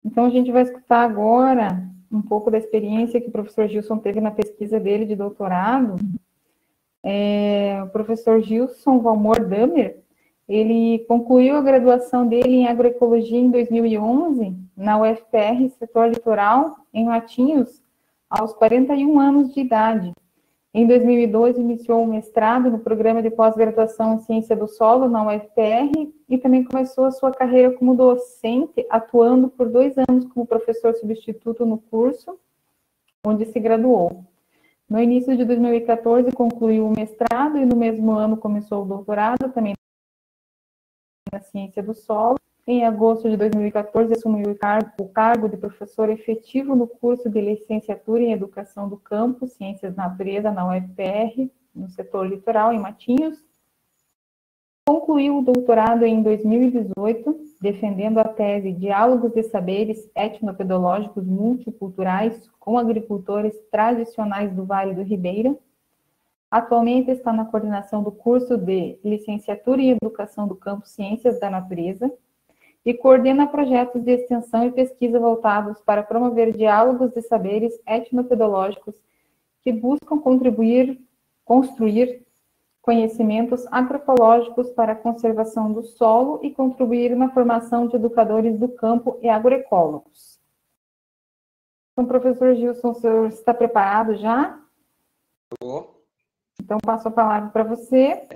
Então, a gente vai escutar agora um pouco da experiência que o professor Gilson teve na pesquisa dele de doutorado. O professor Gilson Valmor Damer, ele concluiu a graduação dele em agroecologia em 2011, na UFPR, setor litoral, em Matinhos, aos 41 anos de idade. Em 2002, iniciou um mestrado no programa de pós-graduação em Ciência do Solo, na UFPR, e também começou a sua carreira como docente, atuando por 2 anos como professor substituto no curso, onde se graduou. No início de 2014, concluiu o mestrado e no mesmo ano começou o doutorado, também na Ciência do Solo. Em agosto de 2014, assumiu o cargo de professor efetivo no curso de licenciatura em Educação do Campo, Ciências da Natureza, na UFPR, no setor litoral, em Matinhos. Concluiu o doutorado em 2018, defendendo a tese Diálogos de Saberes Etnopedológicos Multiculturais com agricultores tradicionais do Vale do Ribeira. Atualmente está na coordenação do curso de Licenciatura em Educação do Campo, Ciências da Natureza, e coordena projetos de extensão e pesquisa voltados para promover diálogos de saberes etnopedológicos que buscam construir conhecimentos agroecológicos para a conservação do solo e contribuir na formação de educadores do campo e agroecólogos. Então, professor Gilson, o senhor está preparado já? Estou. Então, passo a palavra para você.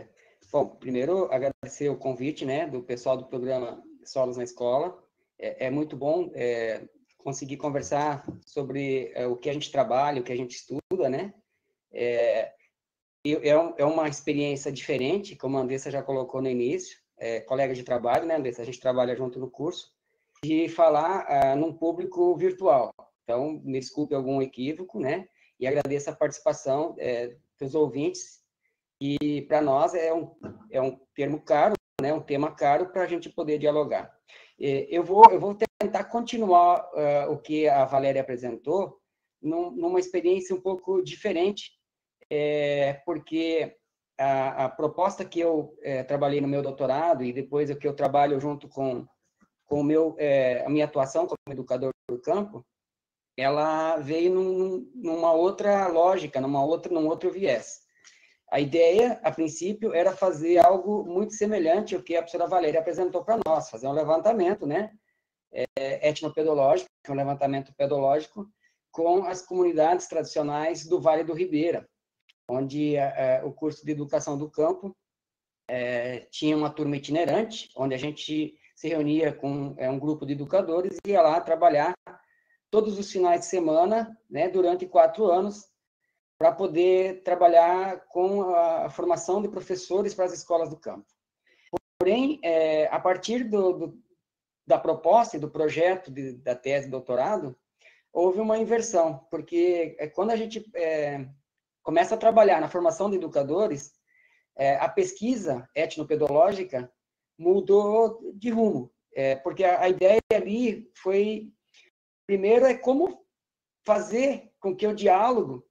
Bom, primeiro, agradecer o convite, né, do pessoal do programa Solos na Escola. É muito bom conseguir conversar sobre o que a gente trabalha, o que a gente estuda, né? É uma experiência diferente, como a Andressa já colocou no início, colega de trabalho, né, Andressa? A gente trabalha junto no curso, de falar num público virtual. Então, me desculpe algum equívoco, né? E agradeço a participação dos ouvintes. E para nós é um termo caro, né? Um tema caro para a gente poder dialogar. Eu vou tentar continuar o que a Valéria apresentou, numa experiência um pouco diferente, porque a proposta que eu trabalhei no meu doutorado e depois o que eu trabalho junto com a minha atuação como educador do campo, ela veio numa outra lógica, num outro viés. A ideia, a princípio, era fazer algo muito semelhante ao que a professora Valéria apresentou para nós, fazer um levantamento, né, etnopedológico, um levantamento pedológico com as comunidades tradicionais do Vale do Ribeira, onde o curso de Educação do Campo tinha uma turma itinerante, onde a gente se reunia com um grupo de educadores e ia lá trabalhar todos os finais de semana, né, durante 4 anos, para poder trabalhar com a formação de professores para as escolas do campo. Porém, a partir da proposta e do projeto da tese de doutorado, houve uma inversão, porque quando a gente começa a trabalhar na formação de educadores, a pesquisa etnopedológica mudou de rumo, porque a ideia ali foi, primeiro, como fazer com que o diálogo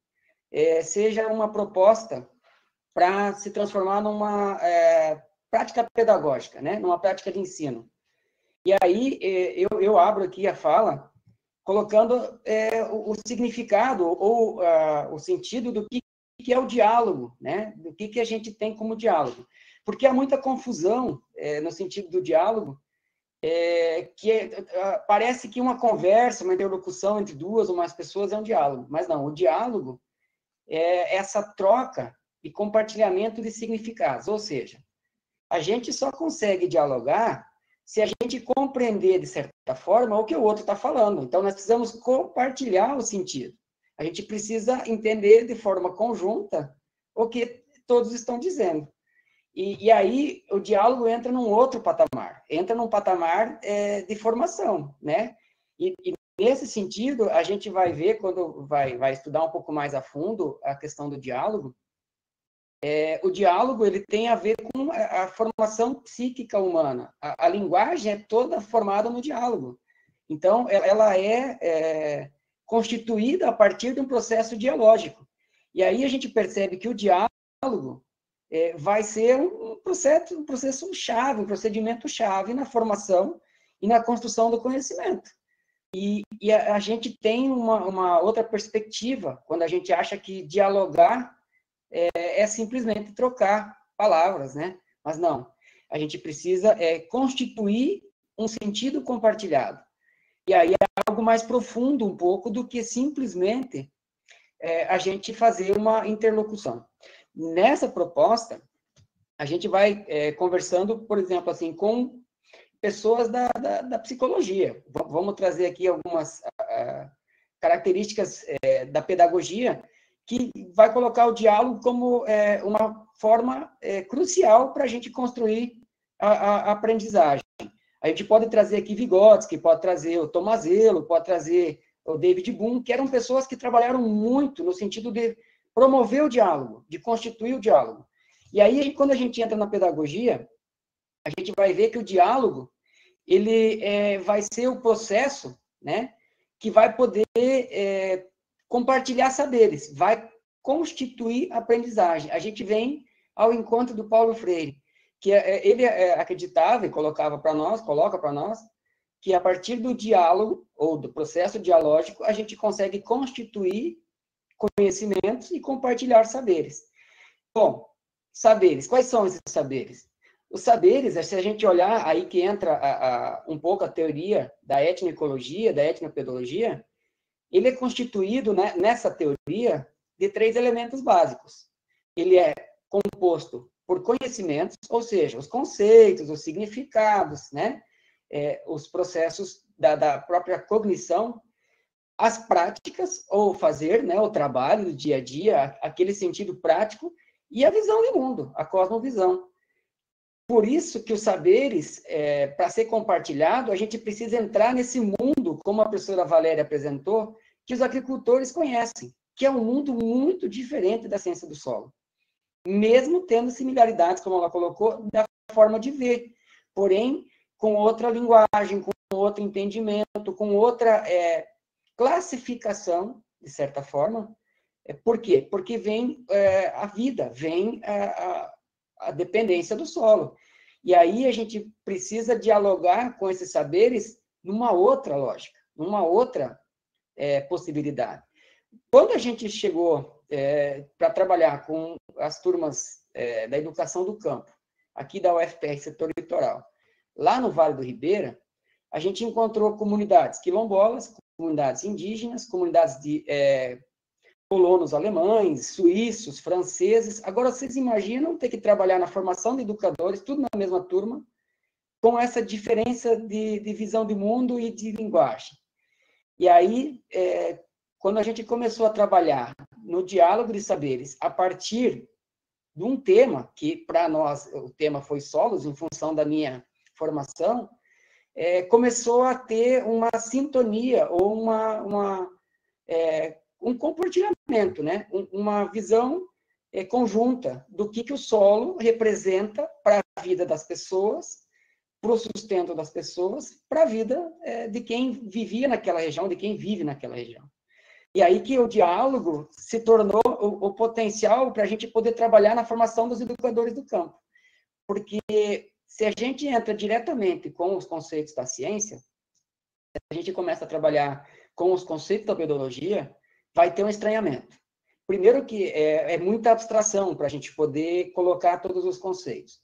seja uma proposta para se transformar numa prática pedagógica, né? Numa prática de ensino. E aí eu abro aqui a fala colocando o significado ou o sentido do que é o diálogo, né? Do que a gente tem como diálogo. Porque há muita confusão no sentido do diálogo, parece que uma conversa, uma interlocução entre duas ou mais pessoas é um diálogo. Mas não, o diálogo é essa troca e compartilhamento de significados. Ou seja, a gente só consegue dialogar se a gente compreender, de certa forma, o que o outro está falando. Então, nós precisamos compartilhar o sentido. A gente precisa entender de forma conjunta o que todos estão dizendo. E aí, o diálogo entra num outro patamar. Entra num patamar de formação, né? E nesse sentido, a gente vai ver, quando vai estudar um pouco mais a fundo a questão do diálogo, o diálogo ele tem a ver com a formação psíquica humana. A linguagem é toda formada no diálogo. Então, ela é constituída a partir de um processo dialógico. E aí a gente percebe que o diálogo vai ser um processo chave, um procedimento chave na formação e na construção do conhecimento. E a gente tem uma outra perspectiva quando a gente acha que dialogar é simplesmente trocar palavras, né? Mas não, a gente precisa constituir um sentido compartilhado. E aí é algo mais profundo um pouco do que simplesmente a gente fazer uma interlocução. Nessa proposta, a gente vai conversando, por exemplo, assim, com pessoas da psicologia. Vamos trazer aqui algumas características da pedagogia que vai colocar o diálogo como uma forma crucial para a gente construir a aprendizagem. A gente pode trazer aqui Vygotsky, pode trazer o Tomazelo, pode trazer o David Bohm, que eram pessoas que trabalharam muito no sentido de promover o diálogo, de constituir o diálogo. E aí, quando a gente entra na pedagogia, a gente vai ver que o diálogo ele vai ser o processo, né, que vai poder compartilhar saberes, vai constituir aprendizagem. A gente vem ao encontro do Paulo Freire, que ele acreditava e coloca para nós, que a partir do diálogo, ou do processo dialógico, a gente consegue constituir conhecimentos e compartilhar saberes. Bom, saberes, quais são esses saberes? Os saberes, se a gente olhar, aí que entra um pouco a teoria da etnoecologia, da etnopedologia, ele é constituído, né, nessa teoria, de 3 elementos básicos. Ele é composto por conhecimentos, ou seja, os conceitos, os significados, né, os processos da própria cognição, as práticas, ou fazer, né, o trabalho do dia a dia, aquele sentido prático, e a visão de mundo, a cosmovisão. Por isso que os saberes, para ser compartilhado, a gente precisa entrar nesse mundo, como a professora Valéria apresentou, que os agricultores conhecem, que é um mundo muito diferente da ciência do solo. Mesmo tendo similaridades, como ela colocou, da forma de ver, porém, com outra linguagem, com outro entendimento, com outra classificação, de certa forma. Por quê? Porque vem a vida, vem a dependência do solo. E aí a gente precisa dialogar com esses saberes numa outra lógica, numa outra possibilidade. Quando a gente chegou para trabalhar com as turmas da educação do campo, aqui da UFPR, setor litoral, lá no Vale do Ribeira, a gente encontrou comunidades quilombolas, comunidades indígenas, comunidades de colonos alemães, suíços, franceses. Agora, vocês imaginam ter que trabalhar na formação de educadores, tudo na mesma turma, com essa diferença de visão de mundo e de linguagem. E aí, quando a gente começou a trabalhar no diálogo de saberes, a partir de um tema, que para nós o tema foi solos, em função da minha formação, começou a ter uma sintonia, ou um compartilhamento, né? Uma visão conjunta do que o solo representa para a vida das pessoas, para o sustento das pessoas, para a vida de quem vivia naquela região, de quem vive naquela região. E aí que o diálogo se tornou o potencial para a gente poder trabalhar na formação dos educadores do campo. Porque se a gente entra diretamente com os conceitos da ciência, a gente começa a trabalhar com os conceitos da biologia, vai ter um estranhamento. Primeiro que é muita abstração para a gente poder colocar todos os conceitos.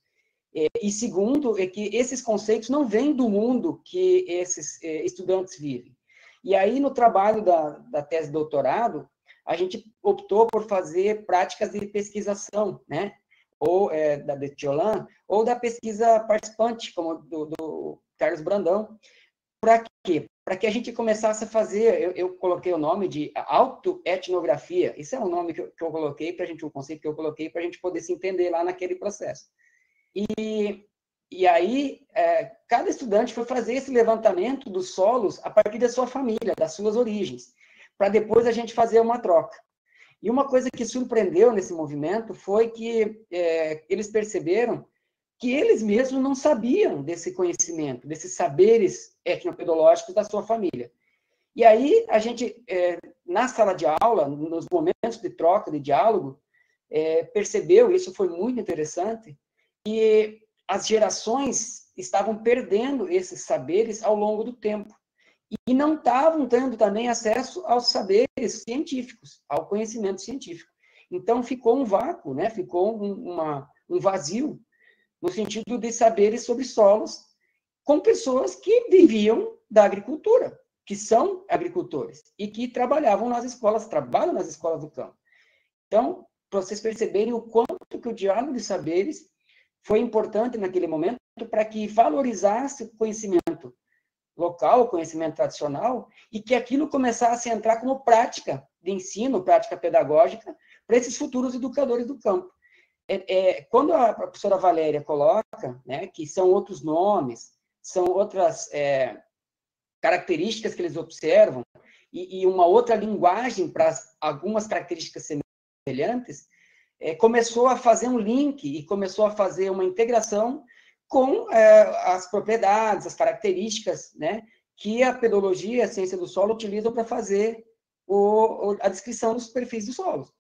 E segundo, é que esses conceitos não vêm do mundo que esses estudantes vivem. E aí, no trabalho da tese de doutorado, a gente optou por fazer práticas de pesquisação, né? Ou da Betiolan, ou da pesquisa participante, como do Carlos Brandão. Para quê? Para que a gente começasse a fazer, eu coloquei o nome de autoetnografia. Isso é um nome que eu coloquei para a gente, um conceito que eu coloquei para a gente poder se entender lá naquele processo. E aí, cada estudante foi fazer esse levantamento dos solos a partir da sua família, das suas origens, para depois a gente fazer uma troca. E uma coisa que surpreendeu nesse movimento foi que eles perceberam que eles mesmos não sabiam desse conhecimento, desses saberes etnopedológicos da sua família. E aí, a gente, na sala de aula, nos momentos de troca, de diálogo, percebeu, isso foi muito interessante, que as gerações estavam perdendo esses saberes ao longo do tempo. e não estavam tendo também acesso aos saberes científicos, ao conhecimento científico. Então, ficou um vácuo, né? Ficou um vazio, no sentido de saberes sobre solos, com pessoas que viviam da agricultura, que são agricultores, e que trabalham nas escolas do campo. Então, para vocês perceberem o quanto que o diálogo de saberes foi importante naquele momento para que valorizasse o conhecimento local, o conhecimento tradicional, e que aquilo começasse a entrar como prática de ensino, prática pedagógica, para esses futuros educadores do campo. Quando a professora Valéria coloca, né, que são outros nomes, são outras características que eles observam, e uma outra linguagem para algumas características semelhantes, começou a fazer um link e começou a fazer uma integração com as propriedades, as características, né, que a pedologia, a ciência do solo, utilizam para fazer a descrição dos perfis dos solos.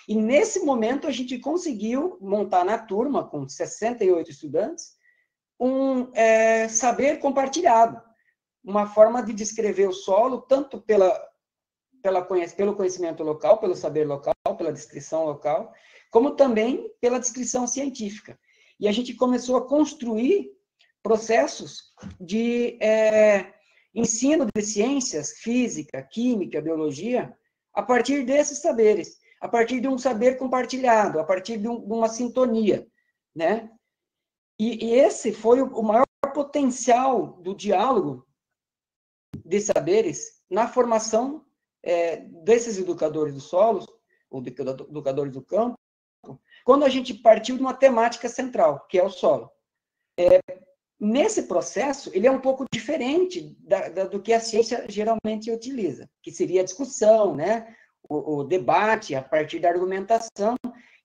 E, nesse momento, a gente conseguiu montar na turma, com 68 estudantes, um saber compartilhado, uma forma de descrever o solo, tanto pelo conhecimento local, pelo saber local, pela descrição local, como também pela descrição científica. E a gente começou a construir processos de ensino de ciências, física, química, biologia, a partir desses saberes, a partir de um saber compartilhado, a partir de uma sintonia, né? E esse foi o maior potencial do diálogo de saberes na formação desses educadores dos solos, ou educadores do campo, quando a gente partiu de uma temática central, que é o solo. Nesse processo, ele é um pouco diferente do que a ciência geralmente utiliza, que seria a discussão, né? O debate a partir da argumentação,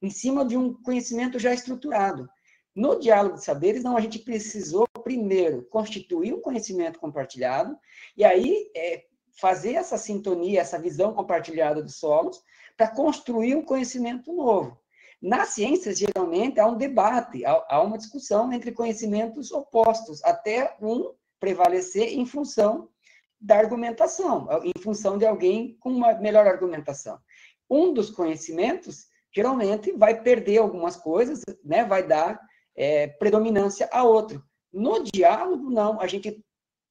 em cima de um conhecimento já estruturado. No diálogo de saberes, não, a gente precisou, primeiro, constituir um conhecimento compartilhado, e aí fazer essa sintonia, essa visão compartilhada dos solos, para construir um conhecimento novo. Na ciência, geralmente, há um debate, há uma discussão entre conhecimentos opostos, até um prevalecer em função da argumentação, em função de alguém com uma melhor argumentação. Um dos conhecimentos, geralmente, vai perder algumas coisas, né? Vai dar predominância a outro. No diálogo, não, a gente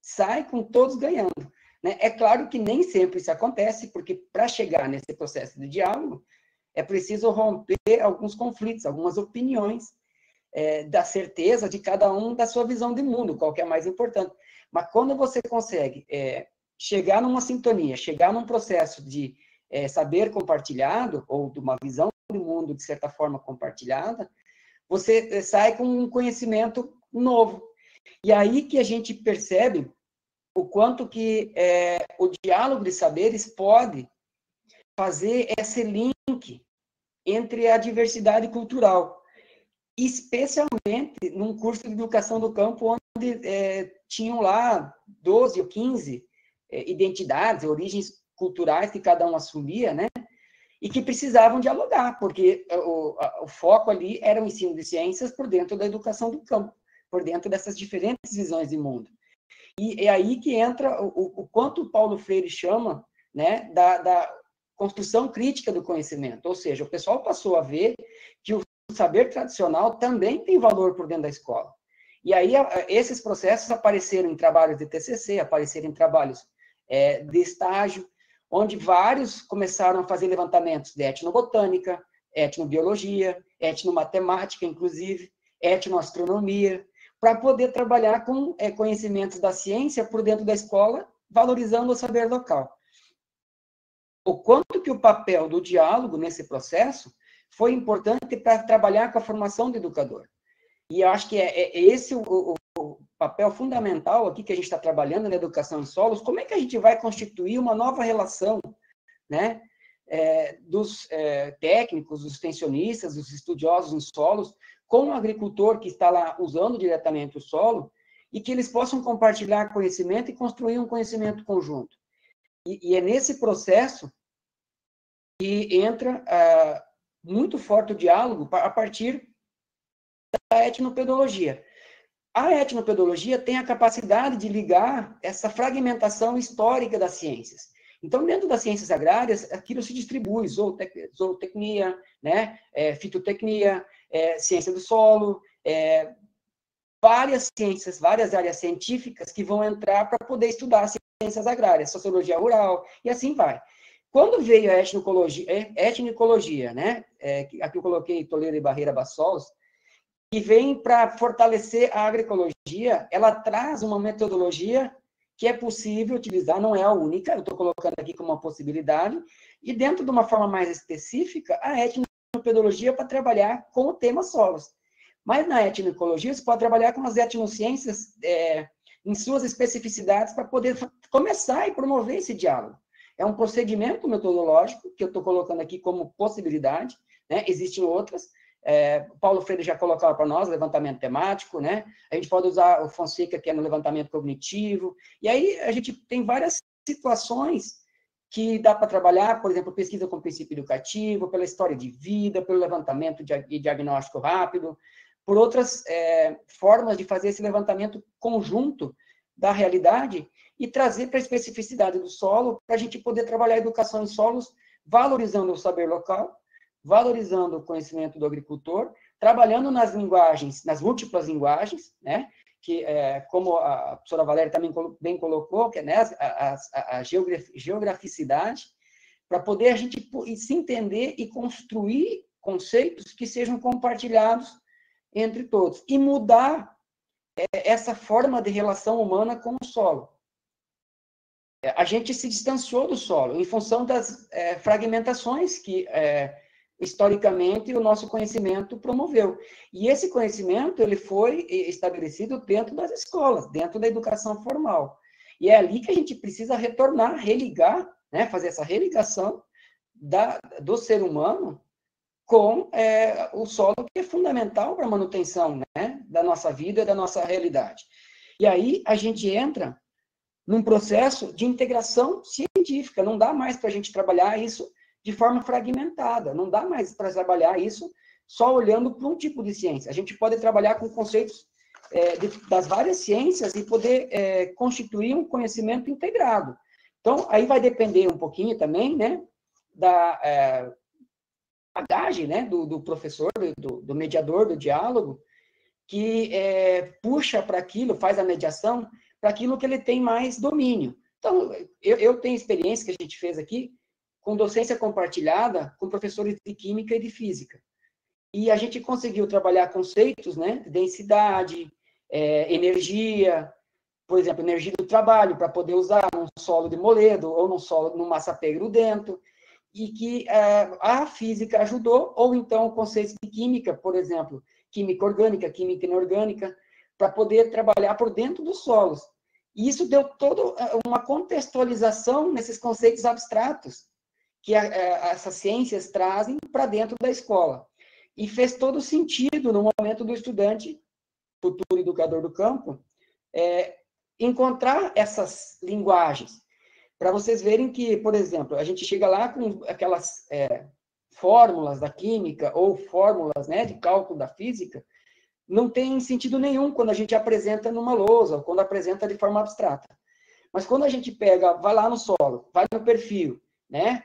sai com todos ganhando, né? É claro que nem sempre isso acontece, porque para chegar nesse processo de diálogo, é preciso romper alguns conflitos, algumas opiniões, da certeza de cada um da sua visão de mundo, qual que é mais importante. Mas quando você consegue chegar numa sintonia, chegar num processo de saber compartilhado, ou de uma visão de mundo, de certa forma, compartilhada, você sai com um conhecimento novo. E aí que a gente percebe o quanto que o diálogo de saberes pode fazer esse link entre a diversidade cultural, especialmente num curso de educação do campo, onde tinham lá 12 ou 15 identidades, origens culturais que cada um assumia, né? E que precisavam dialogar, porque o foco ali era o ensino de ciências por dentro da educação do campo, por dentro dessas diferentes visões de mundo. E é aí que entra o quanto o Paulo Freire chama, né, da construção crítica do conhecimento, ou seja, o pessoal passou a ver que o saber tradicional também tem valor por dentro da escola. E aí esses processos apareceram em trabalhos de TCC, apareceram em trabalhos de estágio, onde vários começaram a fazer levantamentos de etnobotânica, etnobiologia, etnomatemática, inclusive, etnoastronomia, para poder trabalhar com conhecimentos da ciência por dentro da escola, valorizando o saber local. O quanto que o papel do diálogo nesse processo foi importante para trabalhar com a formação do educador. E eu acho que esse o papel fundamental aqui que a gente está trabalhando na educação em solos. Como é que a gente vai constituir uma nova relação, né, dos técnicos, dos extensionistas, dos estudiosos em solos, com o agricultor que está lá usando diretamente o solo, e que eles possam compartilhar conhecimento e construir um conhecimento conjunto. E é nesse processo que entra muito forte o diálogo a partir da etnopedologia. A etnopedologia tem a capacidade de ligar essa fragmentação histórica das ciências. Então, dentro das ciências agrárias, aquilo se distribui, zootecnia, né, fitotecnia, ciência do solo, várias ciências, várias áreas científicas que vão entrar para poder estudar as ciências agrárias, sociologia rural, e assim vai. Quando veio a etnicologia, né, aqui eu coloquei Toledo e Barreira Bassols, que vem para fortalecer a agroecologia, ela traz uma metodologia que é possível utilizar, não é a única, eu estou colocando aqui como uma possibilidade, e dentro de uma forma mais específica, a etnopedologia para trabalhar com o tema solos. Mas na etnicologia, você pode trabalhar com as etnociências em suas especificidades para poder começar e promover esse diálogo. É um procedimento metodológico que eu estou colocando aqui como possibilidade, né? Existem outras. Paulo Freire já colocava para nós, levantamento temático, né? A gente pode usar o Fonseca, que é no levantamento cognitivo, e aí a gente tem várias situações que dá para trabalhar, por exemplo, pesquisa com princípio educativo, pela história de vida, pelo levantamento e diagnóstico rápido, por outras formas de fazer esse levantamento conjunto da realidade e trazer para a especificidade do solo, para a gente poder trabalhar a educação em solos, valorizando o saber local, valorizando o conhecimento do agricultor, trabalhando nas linguagens, nas múltiplas linguagens, né? Que, como a professora Valéria também bem colocou, que é, né, a geograficidade, para poder a gente se entender e construir conceitos que sejam compartilhados entre todos, e mudar essa forma de relação humana com o solo. A gente se distanciou do solo em função das fragmentações que historicamente o nosso conhecimento promoveu. E esse conhecimento ele foi estabelecido dentro das escolas, dentro da educação formal. E é ali que a gente precisa retornar, religar, né, fazer essa religação do ser humano com o solo, que é fundamental para a manutenção, né, da nossa vida, da nossa realidade. E aí a gente entra num processo de integração científica. Não dá mais para a gente trabalhar isso de forma fragmentada. Não dá mais para trabalhar isso só olhando para um tipo de ciência. A gente pode trabalhar com conceitos das várias ciências e poder constituir um conhecimento integrado. Então, aí vai depender um pouquinho também, né, da bagagem, né, do professor, do mediador, do diálogo, que puxa para aquilo, faz a mediação, para aquilo que ele tem mais domínio. Então, eu tenho experiência que a gente fez aqui com docência compartilhada com professores de química e de física. E a gente conseguiu trabalhar conceitos, né, de densidade, energia, por exemplo, energia do trabalho, para poder usar num solo de moledo ou num massapé grudento, e que a física ajudou, ou então conceitos de química, por exemplo, química orgânica, química inorgânica, para poder trabalhar por dentro dos solos. E isso deu toda uma contextualização nesses conceitos abstratos que essas ciências trazem para dentro da escola. E fez todo sentido no momento do estudante, futuro educador do campo, encontrar essas linguagens. Para vocês verem que, por exemplo, a gente chega lá com aquelas fórmulas da química ou fórmulas, né, de cálculo da física, não tem sentido nenhum quando a gente apresenta numa lousa, ou quando apresenta de forma abstrata. Mas quando a gente pega, vai lá no solo, vai no perfil, né,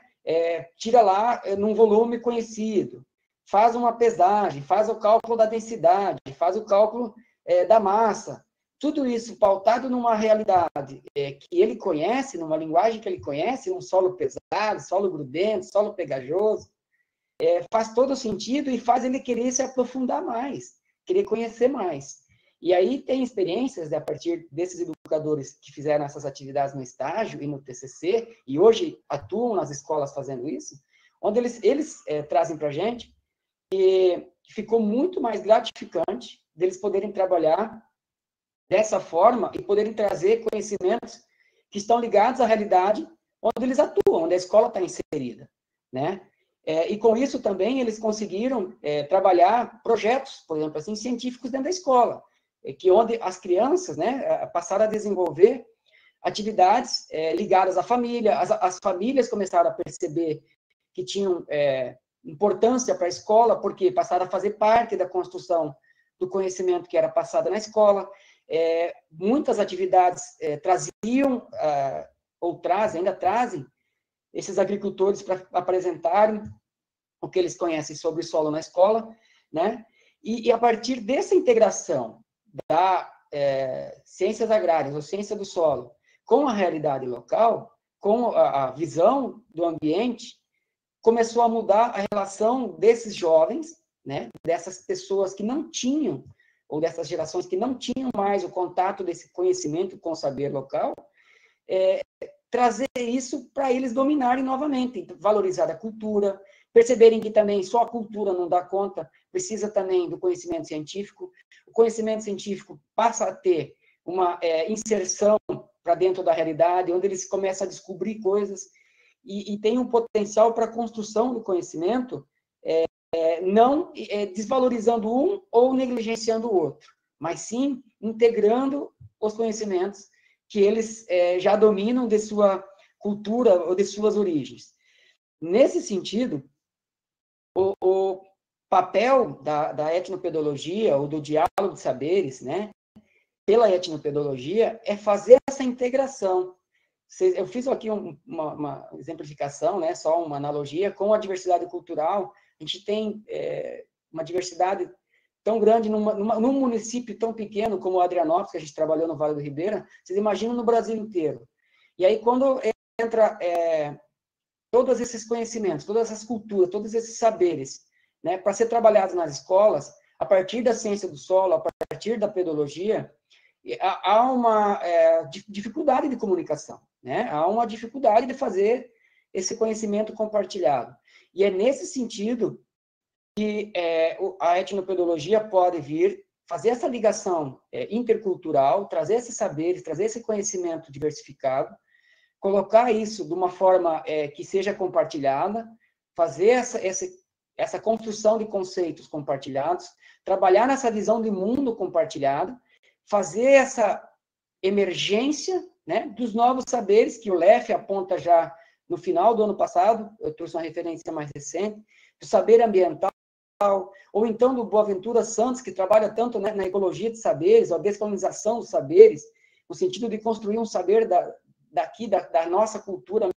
tira lá num volume conhecido, faz uma pesagem, faz o cálculo da densidade, faz o cálculo da massa, tudo isso pautado numa realidade que ele conhece, numa linguagem que ele conhece, um solo pesado, solo grudento, solo pegajoso, faz todo sentido e faz ele querer se aprofundar mais, querer conhecer mais. E aí tem experiências, a partir desses educadores que fizeram essas atividades no estágio e no TCC, e hoje atuam nas escolas fazendo isso, onde eles trazem para a gente que ficou muito mais gratificante deles poderem trabalhar dessa forma e poderem trazer conhecimentos que estão ligados à realidade onde eles atuam, onde a escola está inserida, né? E com isso também eles conseguiram trabalhar projetos, por exemplo, assim, científicos dentro da escola, que onde as crianças, né, passaram a desenvolver atividades ligadas à família, as famílias começaram a perceber que tinham importância para a escola, porque passaram a fazer parte da construção do conhecimento que era passado na escola. Muitas atividades traziam, ou trazem, ainda trazem, esses agricultores para apresentarem o que eles conhecem sobre o solo na escola, né? E a partir dessa integração da ciências agrárias, ou ciência do solo, com a realidade local, com a visão do ambiente, começou a mudar a relação desses jovens, né, dessas pessoas que não tinham, ou dessas gerações que não tinham mais o contato desse conhecimento com o saber local, trazer isso para eles dominarem novamente, então, valorizar a cultura, perceberem que também só a cultura não dá conta, precisa também do conhecimento científico. O conhecimento científico passa a ter uma inserção para dentro da realidade, onde eles começam a descobrir coisas, e tem um potencial para a construção do conhecimento, não desvalorizando um ou negligenciando o outro, mas sim integrando os conhecimentos que eles já dominam de sua cultura ou de suas origens. Nesse sentido, o papel da etnopedologia, ou do diálogo de saberes, né, pela etnopedologia, é fazer essa integração. Eu fiz aqui uma exemplificação, né, só uma analogia, com a diversidade cultural. A gente tem uma diversidade tão grande num município tão pequeno como Adrianópolis, que a gente trabalhou no Vale do Ribeira. Vocês imaginam no Brasil inteiro. E aí, quando entra todos esses conhecimentos, todas essas culturas, todos esses saberes, né, para ser trabalhados nas escolas, a partir da ciência do solo, a partir da pedologia, há uma dificuldade de comunicação, né? Há uma dificuldade de fazer esse conhecimento compartilhado. E é nesse sentido que a etnopedologia pode vir fazer essa ligação intercultural, trazer esses saberes, trazer esse conhecimento diversificado, colocar isso de uma forma que seja compartilhada, fazer essa construção de conceitos compartilhados, trabalhar nessa visão de mundo compartilhado, fazer essa emergência, né, dos novos saberes que o LEF aponta já no final do ano passado. Eu trouxe uma referência mais recente, do saber ambiental, ou então do Boaventura Santos, que trabalha tanto, né, na ecologia de saberes, a descolonização dos saberes, no sentido de construir um saber da nossa cultura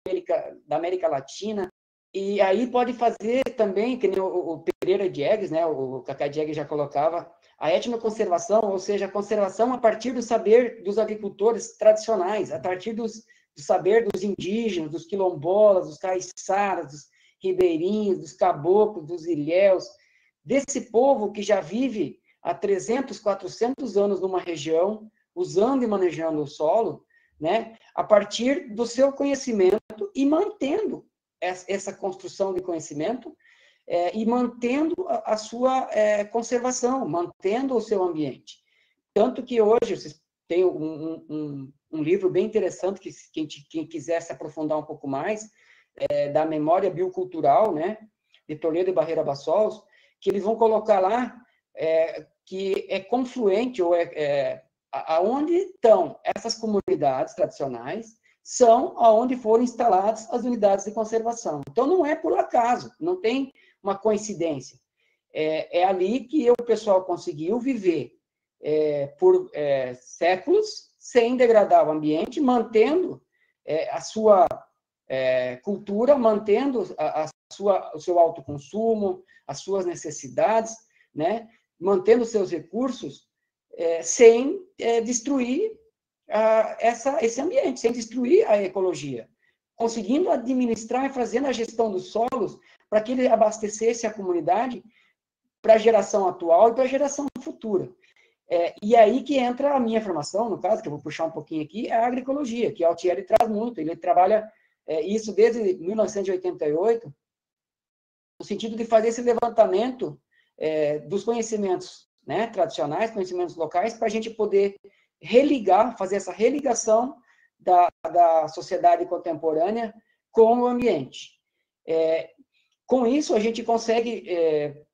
da América Latina. E aí pode fazer também, que nem o Pereira Diegues, né, o Cacá Diegues já colocava, a etnoconservação, ou seja, a conservação a partir do saber dos agricultores tradicionais, a partir do saber dos indígenas, dos quilombolas, dos caiçaras, dos ribeirinhos, dos caboclos, dos ilhéus, desse povo que já vive há 300, 400 anos numa região, usando e manejando o solo, né, a partir do seu conhecimento e mantendo essa construção de conhecimento e mantendo a sua conservação, mantendo o seu ambiente. Tanto que hoje, vocês têm um livro bem interessante, que quem quiser se aprofundar um pouco mais, da memória biocultural, né, de Toledo e Barreira Bassols, que eles vão colocar lá que é confluente, ou aonde estão essas comunidades tradicionais, são aonde foram instaladas as unidades de conservação. Então, não é por acaso, não tem uma coincidência. É ali que o pessoal conseguiu viver por séculos, sem degradar o ambiente, mantendo a sua cultura, mantendo o seu autoconsumo, as suas necessidades, né? Mantendo os seus recursos, sem destruir esse ambiente, sem destruir a ecologia, conseguindo administrar e fazendo a gestão dos solos para que ele abastecesse a comunidade para a geração atual e para a geração futura. E aí que entra a minha formação, no caso, que eu vou puxar um pouquinho aqui, é a agroecologia, que o Altieri traz muito. Ele trabalha isso desde 1988, no sentido de fazer esse levantamento dos conhecimentos, né, tradicionais, conhecimentos locais, para a gente poder religar, fazer essa religação da sociedade contemporânea com o ambiente. Com isso, a gente consegue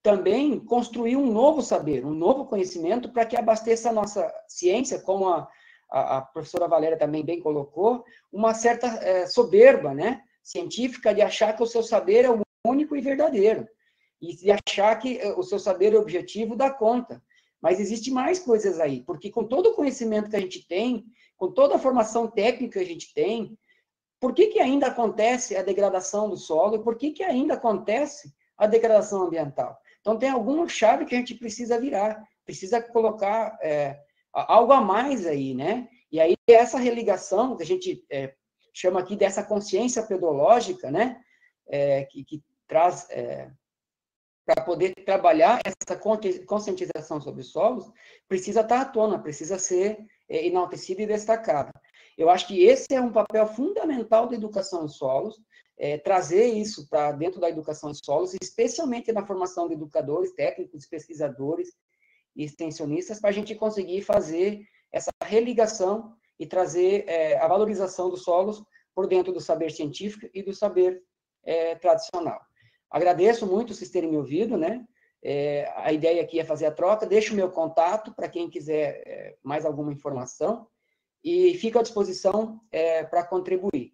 também construir um novo saber, um novo conhecimento, para que abasteça a nossa ciência, como a professora Valéria também bem colocou, uma certa soberba, né, científica, de achar que o seu saber é o único e verdadeiro, e de achar que o seu saber objetivo dá conta. Mas existe mais coisas aí, porque com todo o conhecimento que a gente tem, com toda a formação técnica que a gente tem, por que ainda acontece a degradação do solo e por que ainda acontece a degradação ambiental? Então, tem alguma chave que a gente precisa virar, precisa colocar algo a mais aí, né? E aí, essa religação, que a gente chama aqui dessa consciência pedológica, né? Que traz... para poder trabalhar essa conscientização sobre os solos, precisa estar à tona, precisa ser enaltecida e destacada. Eu acho que esse é um papel fundamental da educação em solos, trazer isso para dentro da educação em solos, especialmente na formação de educadores, técnicos, pesquisadores e extensionistas, para a gente conseguir fazer essa religação e trazer a valorização dos solos por dentro do saber científico e do saber tradicional. Agradeço muito vocês terem me ouvido, né? A ideia aqui é fazer a troca. Deixo o meu contato para quem quiser mais alguma informação e fico à disposição para contribuir.